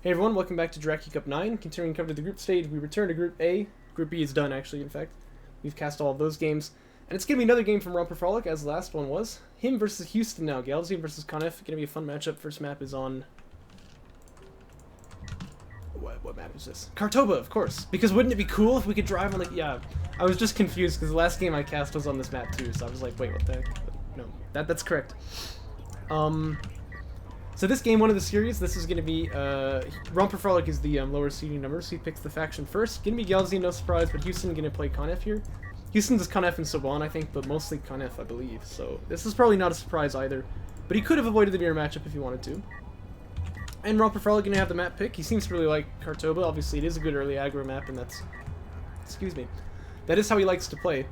Hey everyone, welcome back to Jaraci Cup 9. Continuing to cover the group stage, we return to Group A. Group B is done, actually, in fact. We've cast all of those games. And it's going to be another game from Rompafrolic, as the last one was. Him versus Houston now. Galzian versus Conef. Going to be a fun matchup. First map is on... What map is this? Kartoba, of course. Because wouldn't it be cool if we could drive on, like... Yeah, I was just confused, because the last game I cast was on this map, too. So I was like, wait, what the heck? But no, that's correct. So this game, one of the series, this is going to be, Rompafrolic is the lower seeding number, so he picks the faction first. Going to be Galzian, no surprise, but Houston going to play Conef here. Houston's is Conef and Saban, I think, but mostly Conef, I believe. So this is probably not a surprise either. But he could have avoided the mirror matchup if he wanted to. And Rompafrolic going to have the map pick. He seems to really like Kartoba. Obviously, it is a good early aggro map, and that's... Excuse me. That is how he likes to play.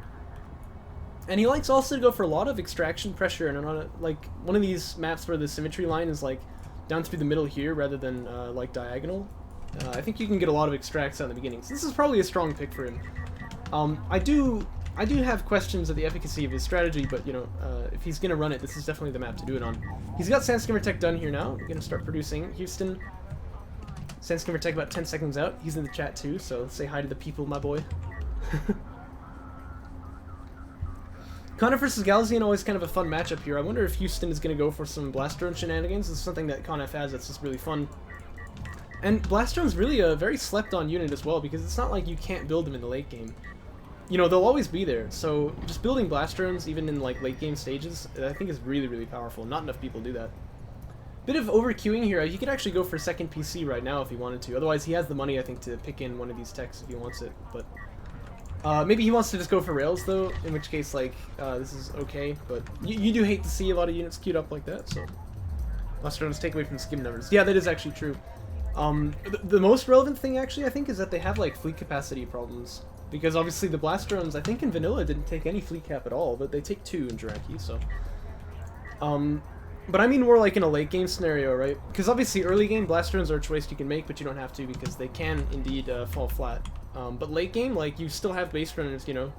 And he likes also to go for a lot of extraction pressure, and on like one of these maps where the symmetry line is like down through the middle here rather than like diagonal. I think you can get a lot of extracts out in the beginning, so this is probably a strong pick for him. I do have questions of the efficacy of his strategy, but you know, if he's gonna run it, this is definitely the map to do it on. He's got Sandskimmer Tech done here now. We're gonna start producing. Houston, Sandskimmer Tech about 10 seconds out. He's in the chat too, so let's say hi to the people, my boy. Conef versus Galzian, always kind of a fun matchup here. I wonder if Houston is going to go for some Blast Drone shenanigans. This is something that Conef has that's just really fun. And Blast Drone's really a very slept-on unit as well, because it's not like you can't build them in the late game. You know, they'll always be there, so just building Blast Drones, even in like late game stages, I think is really, really powerful. Not enough people do that. Bit of over-queuing here. He could actually go for second PC right now if he wanted to. Otherwise, he has the money, I think, to pick in one of these techs if he wants it, but... maybe he wants to just go for rails, though, in which case, like, this is okay, but you do hate to see a lot of units queued up like that, so... Blast Drones take away from skim numbers. Yeah, that is actually true. The most relevant thing, actually, I think, is that they have, like, fleet capacity problems. Because, obviously, the Blast Drones, I think in Vanilla, didn't take any fleet cap at all, but they take 2 in Jaraci, so... But I mean more like in a late game scenario, right? Because, obviously, early game, Blast Drones are a choice you can make, but you don't have to, because they can, indeed, fall flat. But late game, like, you still have base runners, you know.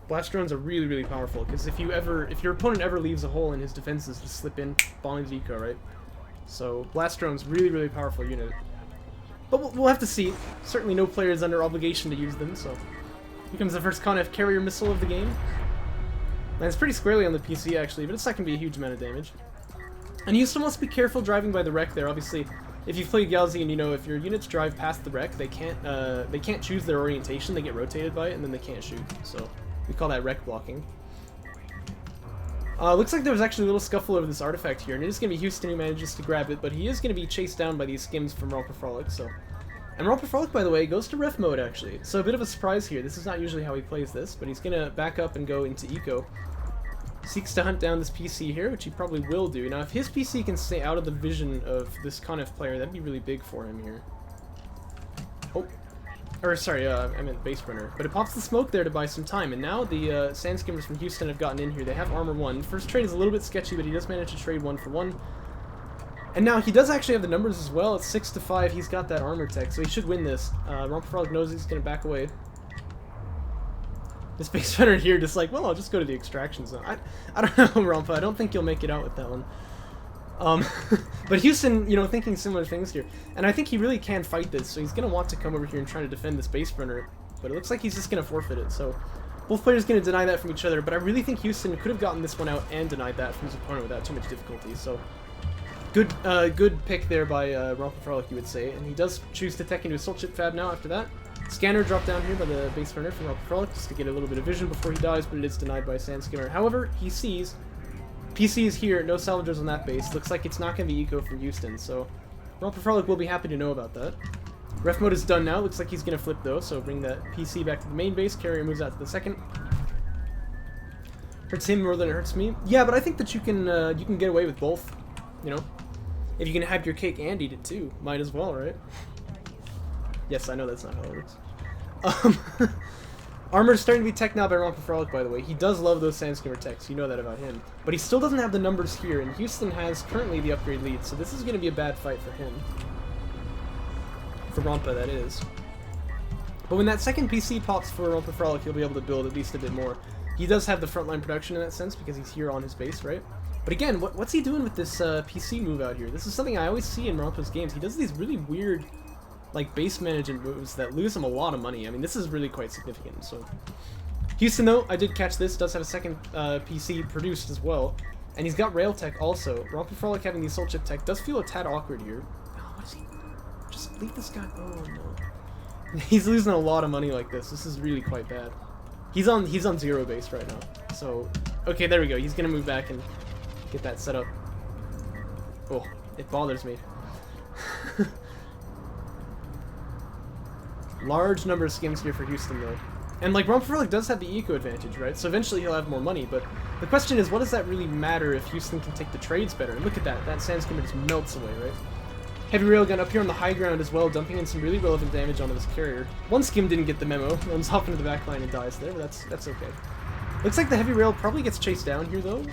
Blast Drones are really, really powerful, because if your opponent ever leaves a hole in his defenses, just slip in, bombing the eco, right? So, Blast Drones, really, really powerful unit. But we'll have to see. Certainly no player is under obligation to use them, so... Here comes the first Conef carrier missile of the game. Lands pretty squarely on the PC, actually, but it's not going to be a huge amount of damage. And you still must be careful driving by the wreck there, obviously. If you've played Galzian, you know, if your units drive past the wreck, they can't choose their orientation, they get rotated by it, and then they can't shoot. So, we call that wreck blocking. Looks like there was actually a little scuffle over this artifact here, and it is going to be Houston who manages to grab it, but he is going to be chased down by these skims from Rompafrolic, so... And Rompafrolic, by the way, goes to ref mode, actually. So a bit of a surprise here. This is not usually how he plays this, but he's going to back up and go into eco. Seeks to hunt down this PC here, which he probably will do. Now, if his PC can stay out of the vision of this Conef player, that'd be really big for him here. Oh. Or, sorry, I meant base runner. But it pops the smoke there to buy some time, and now the Sandskimmers from Houston have gotten in here. They have armor 1. First trade is a little bit sketchy, but he does manage to trade 1 for 1. And now he does actually have the numbers as well. It's 6-5. He's got that armor tech, so he should win this. Rompafrolic knows he's going to back away. This base runner here just like, well, I'll just go to the extraction zone. I don't know, Rompa. I don't think you'll make it out with that one. But Houston, you know, thinking similar things here. And I think he really can fight this, so he's going to want to come over here and try to defend this base runner. But it looks like he's just going to forfeit it, so... Both players going to deny that from each other, but I really think Houston could have gotten this one out and denied that from his opponent without too much difficulty, so... Good pick there by Rompafrolic, you would say, and he does choose to tech into a Soul Chip Fab now after that. Scanner dropped down here by the base runner from Rompafrolic just to get a little bit of vision before he dies, but it is denied by Sandskimmer. However, he sees PC is here, no salvagers on that base. Looks like it's not going to be eco from Houston, so Rompafrolic will be happy to know about that. Ref mode is done now. Looks like he's going to flip though, so bring that PC back to the main base. Carrier moves out to the second. Hurts him more than it hurts me. Yeah, but I think that you can get away with both, you know. If you can have your cake and eat it too, might as well, right? Yes, I know that's not how it works. Armor's starting to be tech now by Rompafrolic, by the way. He does love those Sandskimmer techs, you know that about him. But he still doesn't have the numbers here, and Houston has currently the upgrade lead, so this is going to be a bad fight for him. For Rompa, that is. But when that second PC pops for Rompafrolic, he'll be able to build at least a bit more. He does have the frontline production in that sense, because he's here on his base, right? But again, what's he doing with this PC move out here? This is something I always see in Rompa's games. He does these really weird, like, base management moves that lose him a lot of money. I mean, this is really quite significant, so... Houston, though, I did catch this, does have a second PC produced as well. And he's got rail tech also. Rompafrolic having the assault chip tech does feel a tad awkward here. Oh, what is he... Just leave this guy... Oh, no. He's losing a lot of money like this. This is really quite bad. He's on 0 base right now. So, okay, there we go. He's gonna move back and get that set up. Oh, it bothers me. Large number of skims here for Houston, though. And, like, Rompafrolic does have the eco advantage, right? So eventually he'll have more money, but the question is, what does that really matter if Houston can take the trades better? And look at that. That sand skimmer just melts away, right? Heavy railgun up here on the high ground as well, dumping in some really relevant damage onto this carrier. One skim didn't get the memo. Runs off into the back line and dies there, but that's okay. Looks like the heavy rail probably gets chased down here, though.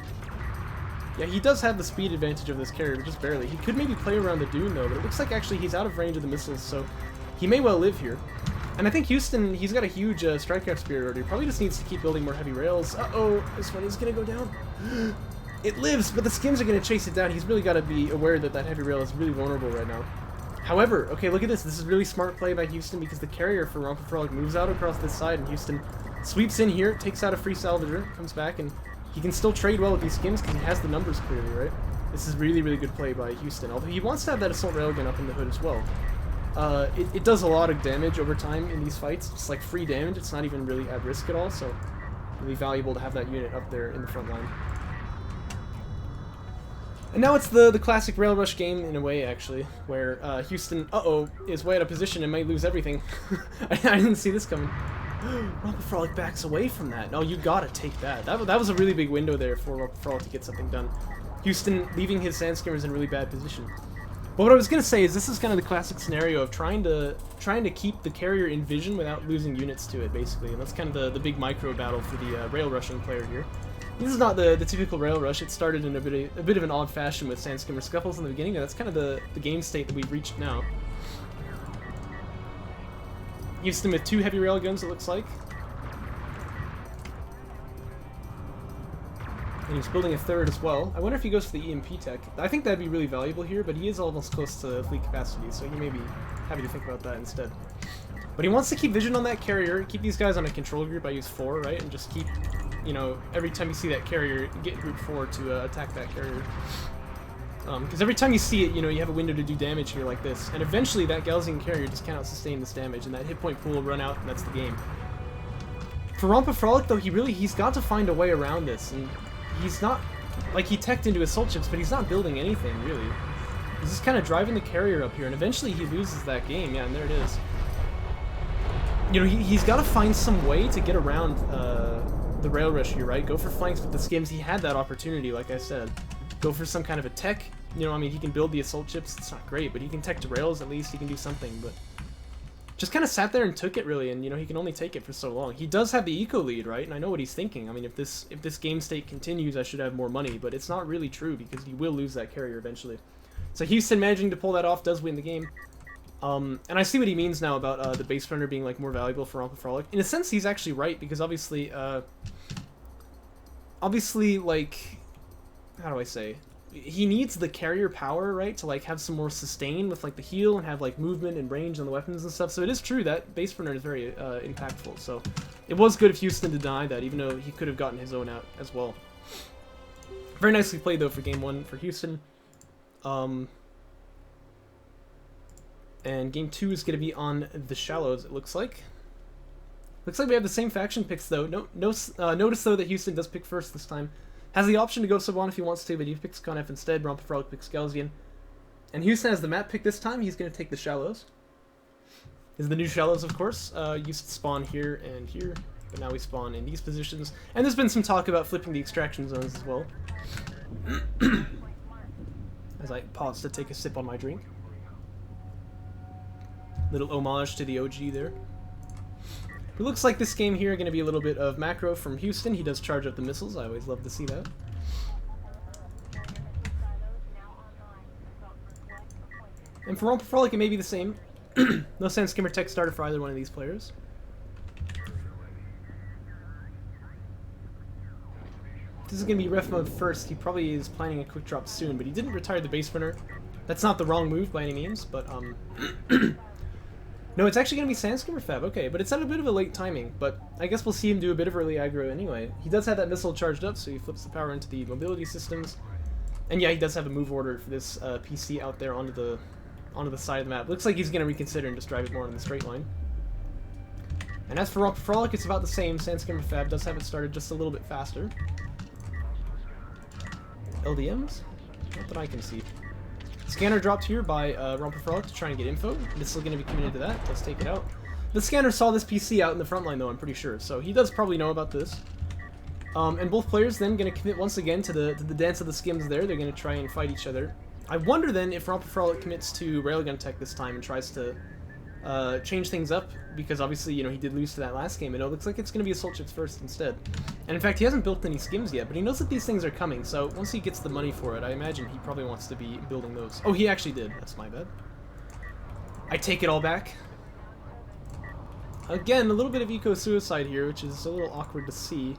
Yeah, he does have the speed advantage of this carrier, but just barely. He could maybe play around the dune, though, but it looks like actually he's out of range of the missiles, so he may well live here. And I think Houston, he's got a huge strikeout superiority. Probably just needs to keep building more heavy rails. Uh-oh, this one is going to go down. It lives, but the skims are going to chase it down. He's really got to be aware that that heavy rail is really vulnerable right now. However, okay, look at this. This is really smart play by Houston because the carrier for Rompafrolic moves out across this side, and Houston sweeps in here, takes out a free salvager, comes back, and he can still trade well with these skims because he has the numbers clearly, right? This is really, really good play by Houston, although he wants to have that assault railgun up in the hood as well. It does a lot of damage over time in these fights. It's like free damage. It's not even really at risk at all, so really valuable to have that unit up there in the front line. And now it's the classic rail rush game in a way, actually, where Houston, is way out of position and might lose everything. I didn't see this coming. Rompafrolic backs away from that. No, you gotta take that. That was a really big window there for Rompafrolic to get something done. Houston leaving his sand skimmers in really bad position. But what I was gonna say is this is kind of the classic scenario of trying to keep the carrier in vision without losing units to it, basically, and that's kind of the big micro battle for the rail rushing player here. This is not the typical rail rush. It started in a bit of an odd fashion with sand skimmer scuffles in the beginning, and that's kind of the game state that we've reached now. Houston with 2 heavy rail guns, it looks like. And he's building a third as well. I wonder if he goes for the EMP tech. I think that'd be really valuable here, but he is almost close to fleet capacity, so he may be happy to think about that instead. But he wants to keep vision on that carrier, keep these guys on a control group. I use 4, right? And just keep, you know, every time you see that carrier, get group 4 to attack that carrier. Because every time you see it, you know, you have a window to do damage here like this. And eventually that Galzian carrier just cannot sustain this damage, and that hit point pool will run out, and that's the game. For Rompafrolic, though, he's got to find a way around this, and he's not, like, he teched into his assault chips, but he's not building anything, really. He's just kind of driving the carrier up here, and eventually he loses that game. Yeah, and there it is. You know, he's got to find some way to get around the rail rush here, right? Go for flanks with the skims. He had that opportunity, like I said. Go for some kind of a tech. You know, I mean, he can build the assault chips. It's not great, but he can tech to rails at least. He can do something, but just kind of sat there and took it, really, and, you know, he can only take it for so long. He does have the eco lead, right? And I know what he's thinking. I mean, if this game state continues, I should have more money, but it's not really true because he will lose that carrier eventually. So Houston managing to pull that off does win the game. And I see what he means now about the base runner being, like, more valuable for Rompafrolic. In a sense, he's actually right, because obviously, like, how do I say? He needs the carrier power, right, to, like, have some more sustain with, like, the heal and have, like, movement and range on the weapons and stuff. So it is true that base runner is very impactful. So it was good of Houston to deny that, even though he could have gotten his own out as well. Very nicely played, though, for game 1 for Houston. And game 2 is going to be on the Shallows, it looks like. Looks like we have the same faction picks, though. Notice, though, that Houston does pick first this time. Has the option to go sub 1 if he wants to, but he picks Conef instead. Rompafrolic picks Galzian. And Houston has the map pick this time. He's going to take the Shallows. This is the new Shallows, of course. Used to spawn here and here, but now we spawn in these positions. And there's been some talk about flipping the extraction zones as well. As I pause to take a sip on my drink. Little homage to the OG there. It looks like this game here going to be a little bit of macro from Houston. He does charge up the missiles. I always love to see that. And for Rompafrolic, it may be the same. No sand skimmer tech starter for either one of these players. this is going to be ref mode first. He probably is planning a quick drop soon, but he didn't retire the base runner. That's not the wrong move by any means, but no, it's actually going to be Sandskimmer Fab, okay, but it's at a bit of a late timing, but I guess we'll see him do a bit of early aggro anyway. He does have that missile charged up, so he flips the power into the mobility systems. And yeah, he does have a move order for this PC out there onto the side of the map. Looks like he's going to reconsider and just drive it more in the straight line. And as for Rompafrolic, it's about the same. Sandskimmer Fab does have it started just a little bit faster. LDMs? Not that I can see. Scanner dropped here by Rompafrolic to try and get info. Missile going to be coming into that. Let's take it out. The scanner saw this PC out in the front line, though, I'm pretty sure. So he does probably know about this. And both players then going to commit once again to the dance of the skims there. They're going to try and fight each other. I wonder then if Rompafrolic commits to railgun tech this time and tries to change things up, because obviously, you know, he did lose to that last game, and it looks like it's going to be assault ships first instead. And in fact, he hasn't built any skims yet, but he knows that these things are coming, so once he gets the money for it, I imagine he probably wants to be building those. Oh, he actually did. That's my bad. I take it all back. Again, a little bit of eco-suicide here, which is a little awkward to see.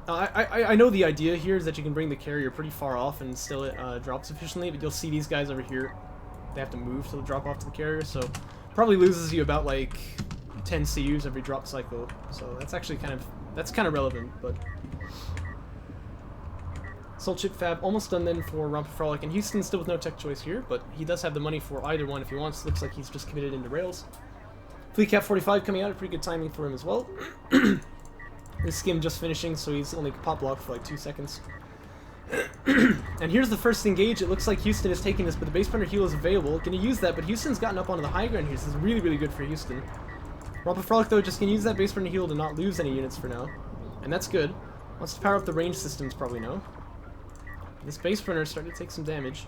I know the idea here is that you can bring the carrier pretty far off and still it drops efficiently, but you'll see these guys over here, they have to move to drop off to the carrier, so probably loses you about like 10 CUs every drop cycle, so that's actually kind of relevant. But Assault Ship Fab almost done then for Rompafrolic, and Houston still with no tech choice here, but he does have the money for either one if he wants. Looks like he's just committed into rails. Fleet Cap 45 coming out, a pretty good timing for him as well. This skim just finishing, so he's only pop locked for like 2 seconds. And here's the first engage. It looks like Houston is taking this, but the base runner heal is available. Gonna use that, but Houston's gotten up onto the high ground here, so this is really, really good for Houston. Rompafrolic, though, just gonna use that base runner heal to not lose any units for now. And that's good. Wants to power up the range systems, probably now. This base runner is starting to take some damage.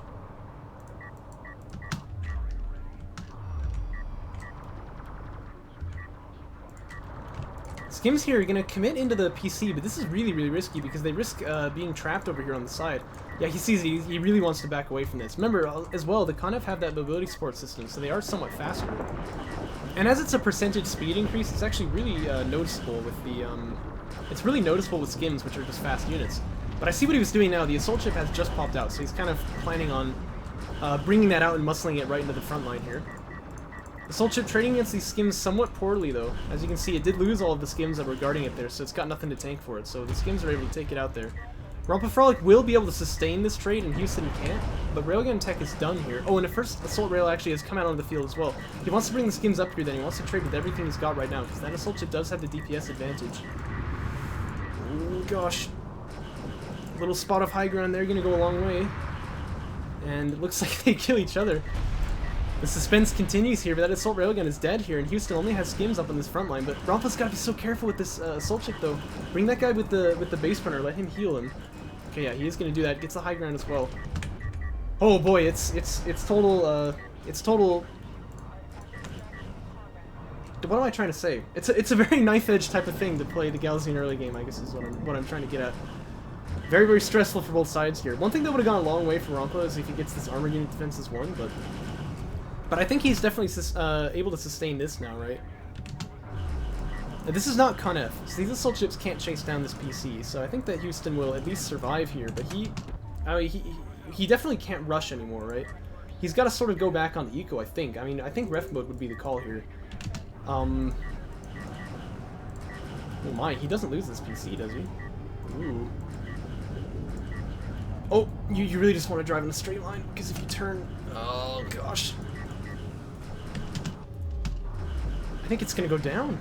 Skims here are going to commit into the PC, but this is really, really risky because they risk being trapped over here on the side. Yeah, he sees it. He really wants to back away from this. Remember, as well, the Conef have that mobility support system, so they are somewhat faster. And as it's a percentage speed increase, it's actually really noticeable with the... it's really noticeable with skims, which are just fast units. But I see what he was doing now. The assault ship has just popped out, so he's kind of planning on bringing that out and muscling it right into the front line here. Assault ship trading against these skims somewhat poorly, though. As you can see, it did lose all of the skims that were guarding it there, so it's got nothing to tank for it. So the skims are able to take it out there. Rompafrolic will be able to sustain this trade, and Houston can't. But railgun tech is done here. Oh, and the first assault rail actually has come out onto the field as well. He wants to bring the skims up here, then he wants to trade with everything he's got right now, because that assault ship does have the DPS advantage. Oh, gosh. A little spot of high ground there, gonna go a long way. And it looks like they kill each other. The suspense continues here, but that assault railgun is dead here, and Houston only has skims up on this front line. But Rompa's got to be so careful with this assault ship, though. Bring that guy with the base runner. Let him heal him. Okay, yeah, he is going to do that. Gets the high ground as well. Oh boy, it's total. It's total. What am I trying to say? It's a very knife edge type of thing to play the Galzian early game, I guess is what I'm trying to get at. Very, very stressful for both sides here. One thing that would have gone a long way for Rompa is if he gets this armor unit defense as one, but I think he's definitely able to sustain this now, right? Now, this is not Conef, so these assault ships can't chase down this PC, so I think that Houston will at least survive here, but he definitely can't rush anymore, right? He's got to sort of go back on the eco, I think. I mean, I think ref mode would be the call here. Oh my, he doesn't lose this PC, does he? Ooh. Oh, you really just want to drive in a straight line, because if you turn... Oh, gosh. I think it's going to go down.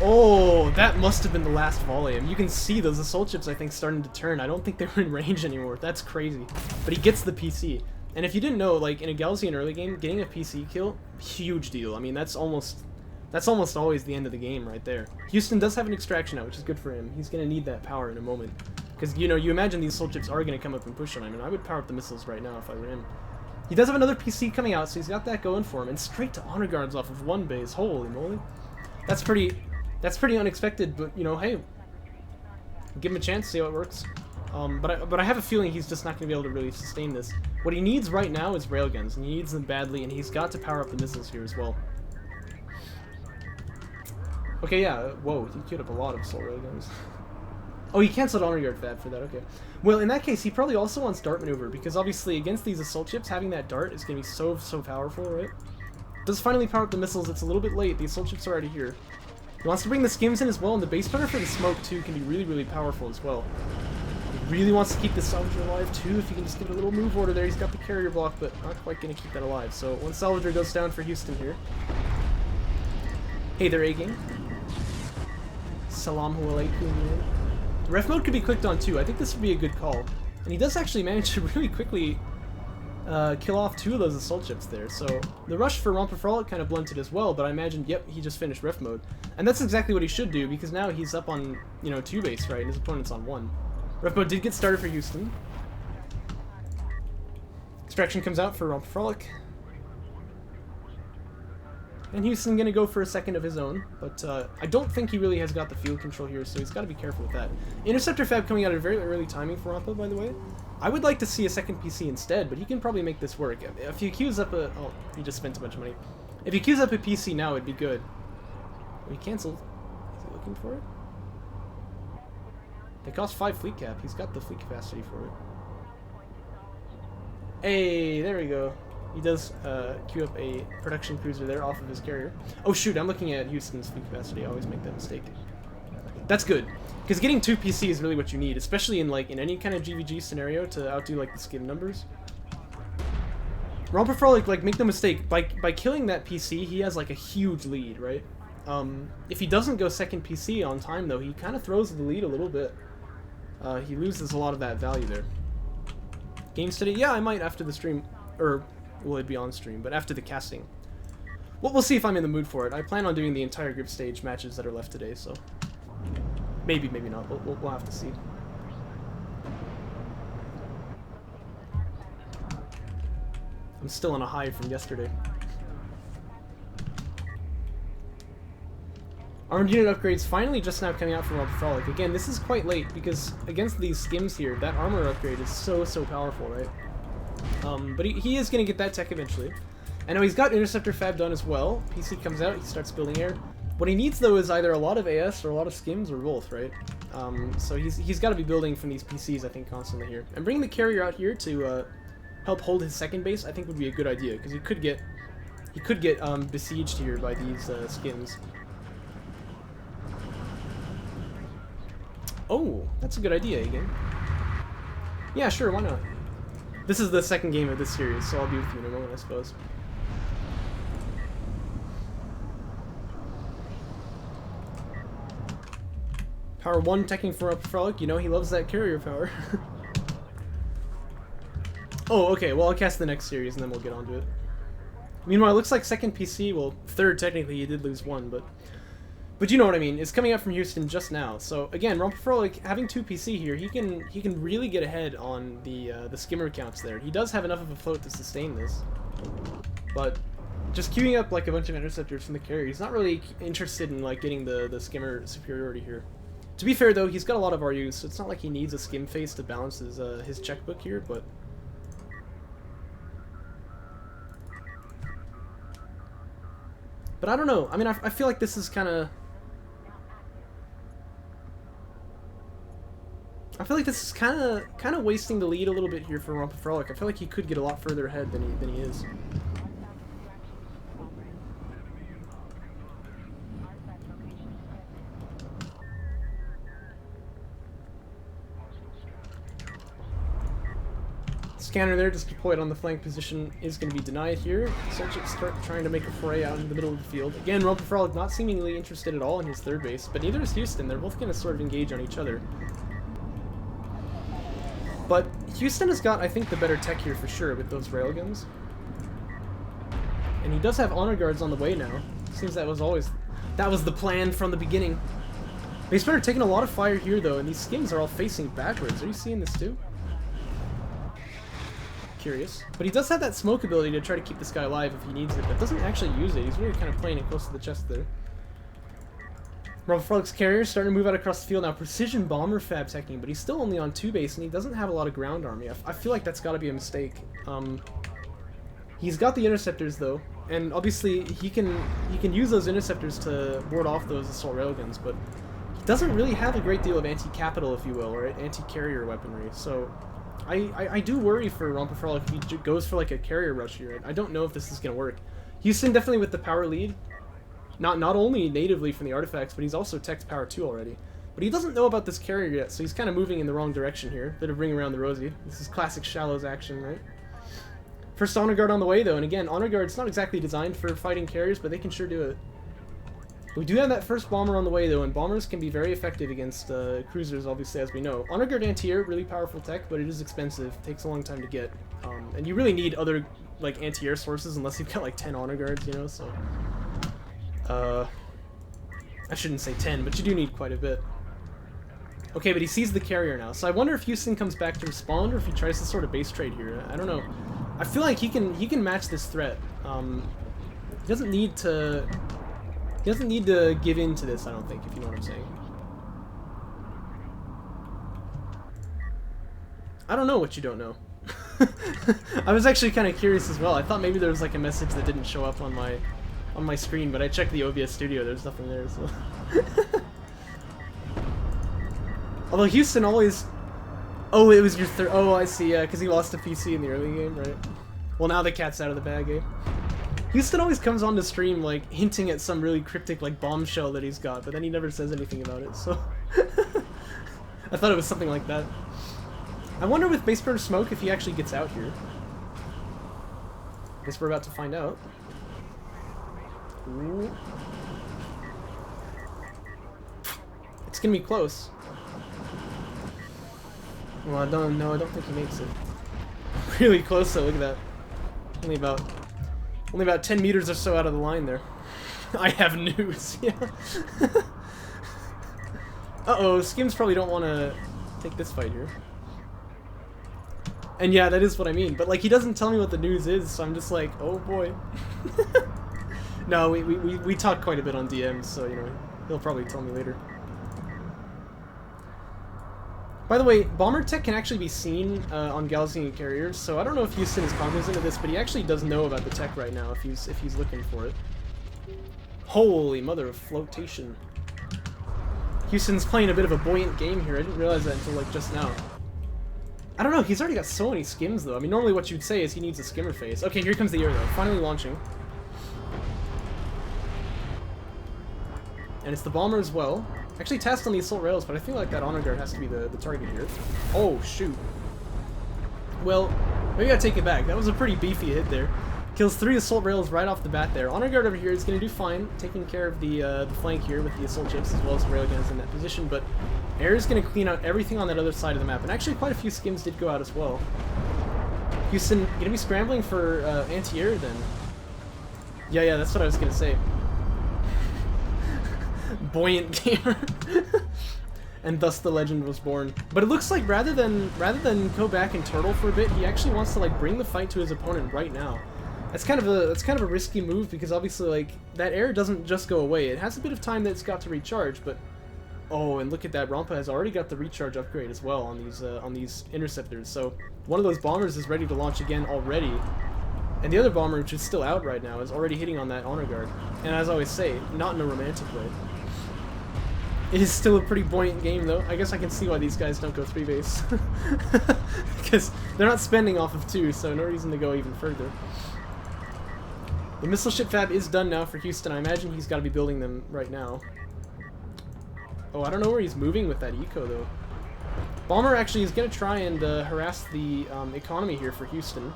Oh, that must have been the last volley. And you can see those assault ships, I think, starting to turn. I don't think they were in range anymore. That's crazy. But he gets the PC. And if you didn't know, like, in a Galzian early game, getting a PC kill, huge deal. I mean, that's almost always the end of the game right there. Houston does have an extraction out, which is good for him. He's going to need that power in a moment. Because, you know, you imagine these assault ships are going to come up and push on him, and I would power up the missiles right now if I were him. He does have another PC coming out, so he's got that going for him, and straight to honor guards off of one base. Holy moly. That's pretty unexpected, but, you know, hey, give him a chance, see how it works. But I have a feeling he's just not going to be able to really sustain this. What he needs right now is railguns, and he needs them badly, and he's got to power up the missiles here as well. Okay, yeah, whoa, he queued up a lot of assault railguns. Oh, he canceled honor guard fab for that, okay. Well, in that case, he probably also wants dart maneuver, because obviously against these assault ships, having that dart is going to be so powerful, right? Does finally power up the missiles, it's a little bit late, the assault ships are already here. He wants to bring the skims in as well, and the base spreader for the smoke too can be really powerful as well. He really wants to keep the salvager alive too, if he can just get a little move order there. He's got the carrier block, but not quite going to keep that alive. So one salvager goes down for Houston here. Hey there, A-Gang. Salam alaikum. Ref mode could be clicked on too. I think this would be a good call. And he does actually manage to really quickly kill off 2 of those assault ships there. So the rush for Rompafrolic kind of blunted as well, but I imagine, yep, he just finished ref mode. And that's exactly what he should do, because now he's up on, you know, 2 base, right, and his opponent's on 1. Ref mode did get started for Houston. Extraction comes out for Rompafrolic. And Houston gonna go for a second of his own, but I don't think he really has got the field control here, so he's got to be careful with that. Interceptor fab coming out at a very early timing for Rompa, by the way. I would like to see a second PC instead, but he can probably make this work. If he queues up a... Oh, he just spent a bunch of money. If he queues up a PC now, it'd be good. Oh, he canceled. Is he looking for it? They cost 5 fleet cap. He's got the fleet capacity for it. Hey, there we go. He does queue up a production cruiser there off of his carrier. Oh shoot, I'm looking at Houston's fleet capacity. I always make that mistake. That's good, because getting 2 PC is really what you need, especially in like in any kind of GVG scenario to outdo like the skim numbers. Rompafrolic, like, make no mistake, by killing that PC, he has like a huge lead, right? If he doesn't go second PC on time though, he kind of throws the lead a little bit. He loses a lot of that value there. Game study? Yeah, I might after the stream, or well, it'd be on stream, but after the casting. Well, we'll see if I'm in the mood for it. I plan on doing the entire group stage matches that are left today, so maybe, maybe not. We'll have to see. I'm still on a high from yesterday. Armored unit upgrades finally just now coming out from Rompafrolic. Again, this is quite late because against these skims here, that armor upgrade is so powerful, right? But he is going to get that tech eventually. I know he's got Interceptor Fab done as well. PC comes out, he starts building air. What he needs though is either a lot of AS or a lot of skims or both, right? So he's got to be building from these PCs, I think, constantly here. And bringing the carrier out here to help hold his second base, I think would be a good idea, because he could get besieged here by these skims. Oh, that's a good idea, again. Yeah, sure, why not? This is the second game of this series, so I'll be with you in a moment, I suppose. Power 1 teching for Rompafrolic, you know he loves that carrier power. Oh, okay, well I'll cast the next series and then we'll get on to it. Meanwhile, it looks like second PC, well, third technically, he did lose 1, but you know what I mean. It's coming out from Houston just now. So again, Rompafrolic having 2 PC here, he can really get ahead on the skimmer counts there. He does have enough of a float to sustain this, but just queuing up like a bunch of interceptors from the carrier, he's not really interested in like getting the skimmer superiority here. To be fair though, he's got a lot of RUs, so it's not like he needs a skim face to balance his checkbook here, but. But I don't know. I mean, I feel like this is kind of. I feel like this is kind of wasting the lead a little bit here for Rompafrolic. I feel like he could get a lot further ahead than he is. Scanner there, just deployed on the flank position, is going to be denied here. Celtics start trying to make a foray out into the middle of the field. Again, Rompafrolic not seemingly interested at all in his third base, but neither is Houston. They're both going to sort of engage on each other. But Houston has got, I think, the better tech here for sure with those railguns. And he does have honor guards on the way now. Seems that was the plan from the beginning. Base spreader taking a lot of fire here though, and these skims are all facing backwards. Are you seeing this too? Curious. But he does have that smoke ability to try to keep this guy alive if he needs it, but doesn't actually use it. He's really kind of playing it close to the chest there. Rompafrolic's carrier is starting to move out across the field now. Precision bomber fab teching, but he's still only on 2 base, and he doesn't have a lot of ground army. I feel like that's got to be a mistake. He's got the interceptors though, and obviously he can use those interceptors to ward off those assault railguns, but he doesn't really have a great deal of anti-capital, if you will, or anti-carrier weaponry. So I do worry for Rompafrolic if he goes for like a carrier rush here. I don't know if this is going to work. Houston definitely with the power lead. Not only natively from the artifacts, but he's also teched power 2 already. But he doesn't know about this carrier yet, so he's kind of moving in the wrong direction here. Bit of ring around the rosy. This is classic Shallows action, right? First Honor Guard on the way, though, and again, Honor Guard's not exactly designed for fighting carriers, but they can sure do it. We do have that first bomber on the way, though, and bombers can be very effective against cruisers, obviously, as we know. Honor Guard anti-air, really powerful tech, but it is expensive. Takes a long time to get. And you really need other, like, anti-air sources, unless you've got, like, 10 Honor Guards, you know, so... I shouldn't say 10, but you do need quite a bit. Okay, but he sees the carrier now, so I wonder if Houston comes back to respond, or if he tries to sort of base trade here. I don't know. I feel like he can match this threat. He doesn't need to give in to this, I don't think, if you know what I'm saying. I don't know what you don't know. I was actually kind of curious as well. I thought maybe there was like a message that didn't show up on my screen, but I checked the OBS studio, there's nothing there, so... Although Houston always... Oh, it was your third... Oh, I see, yeah, because he lost a PC in the early game, right? Well, now the cat's out of the bag, eh? Houston always comes on the stream, like, hinting at some really cryptic, like, bombshell that he's got, but then he never says anything about it, so... I thought it was something like that. I wonder with Base Burner Smoke if he actually gets out here. Guess we're about to find out. Ooh. It's gonna be close. Well, I don't think he makes it. Really close though, look at that. Only about 10 meters or so out of the line there. I have news, yeah. Uh-oh, Skims probably don't want to take this fight here. And yeah, that is what I mean, but like he doesn't tell me what the news is, so I'm just like, oh boy. No, we talk quite a bit on DMs, so you know, he'll probably tell me later. By the way, bomber tech can actually be seen on Galaxy carriers, so I don't know if Houston is cognizant of this, but he actually does know about the tech right now if he's looking for it. Holy mother of flotation. Houston's playing a bit of a buoyant game here. I didn't realize that until like just now. I don't know, he's already got so many skims though. I mean, normally what you'd say is he needs a skimmer phase. Okay, here comes the air though, finally launching. And it's the bomber as well. Actually tasked on the assault rails, but I feel like that honor guard has to be the target here. Oh, shoot. Well, maybe I take it back. That was a pretty beefy hit there. Kills 3 assault rails right off the bat there. Honor guard over here is going to do fine, taking care of the flank here with the assault chips as well as the railguns in that position, but air is going to clean out everything on that other side of the map. And actually quite a few skims did go out as well. Houston going to be scrambling for anti-air then. Yeah, that's what I was going to say. Buoyant gamer. And thus the legend was born. But it looks like rather than go back and turtle for a bit, he actually wants to like bring the fight to his opponent right now. That's kind of a risky move because obviously like that air doesn't just go away. It has a bit of time that it's got to recharge, but oh, and look at that, Rompa has already got the recharge upgrade as well on these interceptors. So one of those bombers is ready to launch again already. And the other bomber, which is still out right now, is already hitting on that honor guard. And as I always say, not in a romantic way. It is still a pretty buoyant game, though. I guess I can see why these guys don't go 3-base. Because they're not spending off of 2, so no reason to go even further. The missile ship fab is done now for Houston. I imagine he's got to be building them right now. Oh, I don't know where he's moving with that eco, though. Bomber actually is going to try and harass the economy here for Houston.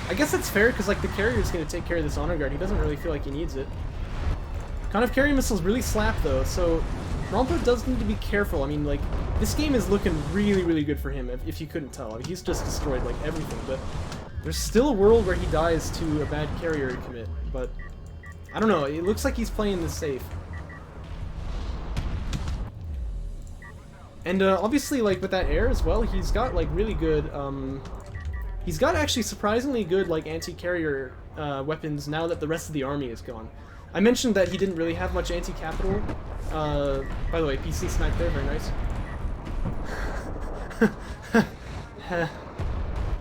I guess that's fair, because like the carrier is going to take care of this honor guard. He doesn't really feel like he needs it. Kind of carry missiles really slap though, so Rompa does need to be careful. I mean, like, this game is looking really, really good for him, if you couldn't tell. I mean, he's just destroyed, like, everything, but there's still a world where he dies to a bad carrier commit, but I don't know, it looks like he's playing this safe. And obviously, like, with that air as well, he's got, like, really good, he's got actually surprisingly good, like, anti-carrier weapons now that the rest of the army is gone. I mentioned that he didn't really have much anti-capital. By the way, PC snipe there, very nice.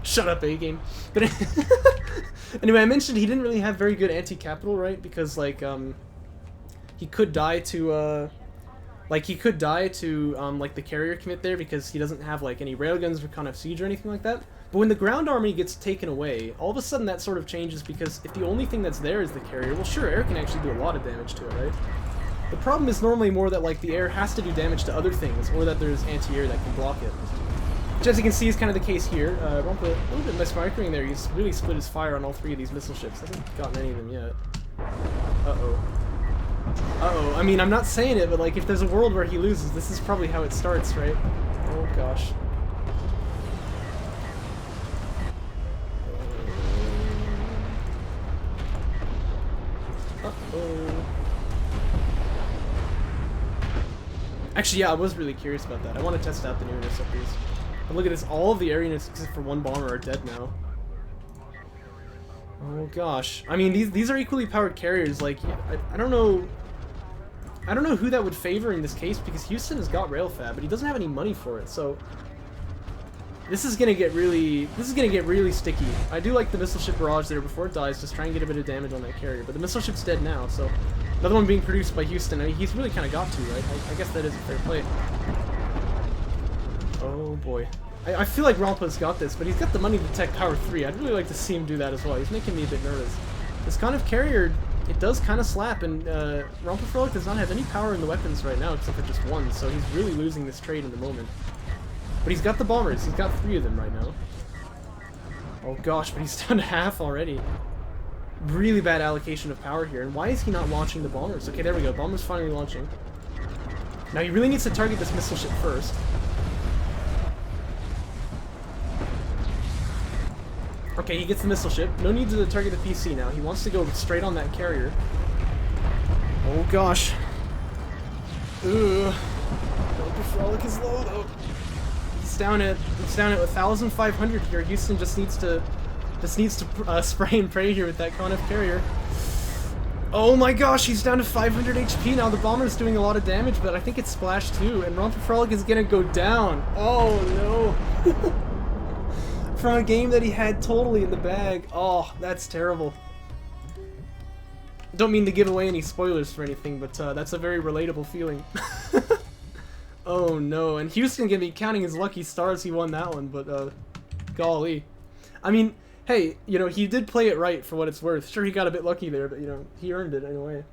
Shut up, A-game. But anyway, I mentioned he didn't really have very good anti-capital, right? Because, like, he could die to Like, he could die to, like, the carrier commit there because he doesn't have, like, any railguns or Con F Siege or anything like that. But when the ground army gets taken away, all of a sudden that sort of changes because if the only thing that's there is the carrier, well, sure, air can actually do a lot of damage to it, right? The problem is normally more that, like, the air has to do damage to other things, or that there's anti-air that can block it. Which, as you can see, is kind of the case here. Rompa, a little bit mismarking there. He's really split his fire on all three of these missile ships. Hasn't gotten any of them yet. Uh-oh. Uh-oh. I mean, I'm not saying it, but, like, if there's a world where he loses, this is probably how it starts, right? Oh, gosh. Uh-oh. Actually, yeah, I was really curious about that. I want to test out the new interceptors. But look at this, all of the air units except for one bomber are dead now. Oh gosh. I mean, these are equally powered carriers. Like, I don't know. I don't know who that would favor in this case because Houston has got railfab, but he doesn't have any money for it. So this is gonna get really sticky. I do like the missile ship barrage there before it dies, just try and get a bit of damage on that carrier. But the missile ship's dead now, so another one being produced by Houston. I mean, he's really kind of got to, right? I guess that is a fair play. Oh boy. I feel like Rompa's got this, but he's got the money to tech power 3. I'd really like to see him do that as well. He's making me a bit nervous. This kind of carrier, it does kind of slap, and Rompafrolic does not have any power in the weapons right now except for just one, so he's really losing this trade in the moment. But he's got the bombers. He's got 3 of them right now. Oh gosh, but he's down to half already. Really bad allocation of power here. And why is he not launching the bombers? Okay, there we go. Bombers finally launching. Now he really needs to target this missile ship first. Okay, he gets the missile ship. No need to target the PC now. He wants to go straight on that carrier. Oh gosh. Ugh. Rompafrolic is low though. It's down at 1,500 here. Houston just needs to spray and pray here with that Con F carrier. Oh my gosh, he's down to 500 HP now. The bomber's doing a lot of damage, but I think it's Splash too, and Rompafrolic is gonna go down. Oh no. From a game that he had totally in the bag. Oh, that's terrible. Don't mean to give away any spoilers for anything, but that's a very relatable feeling. Oh no, and Houston gonna be counting his lucky stars he won that one, but golly. I mean, hey, you know, he did play it right for what it's worth. Sure, he got a bit lucky there, but you know, he earned it in a way.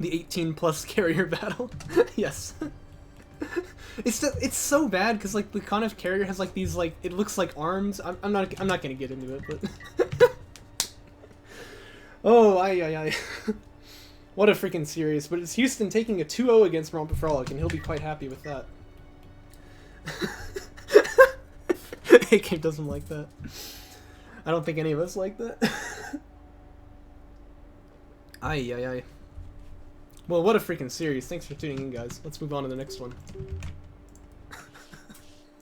The 18+ carrier battle. Yes. It's so bad because like the Con F carrier has like these like it looks like arms. I'm not gonna get into it, but oh ay. What a freaking series! But it's Houston taking a 2-0 against Rompafrolic, and he'll be quite happy with that. AK doesn't like that. I don't think any of us like that. Ay. Well, what a freaking series. Thanks for tuning in, guys. Let's move on to the next one.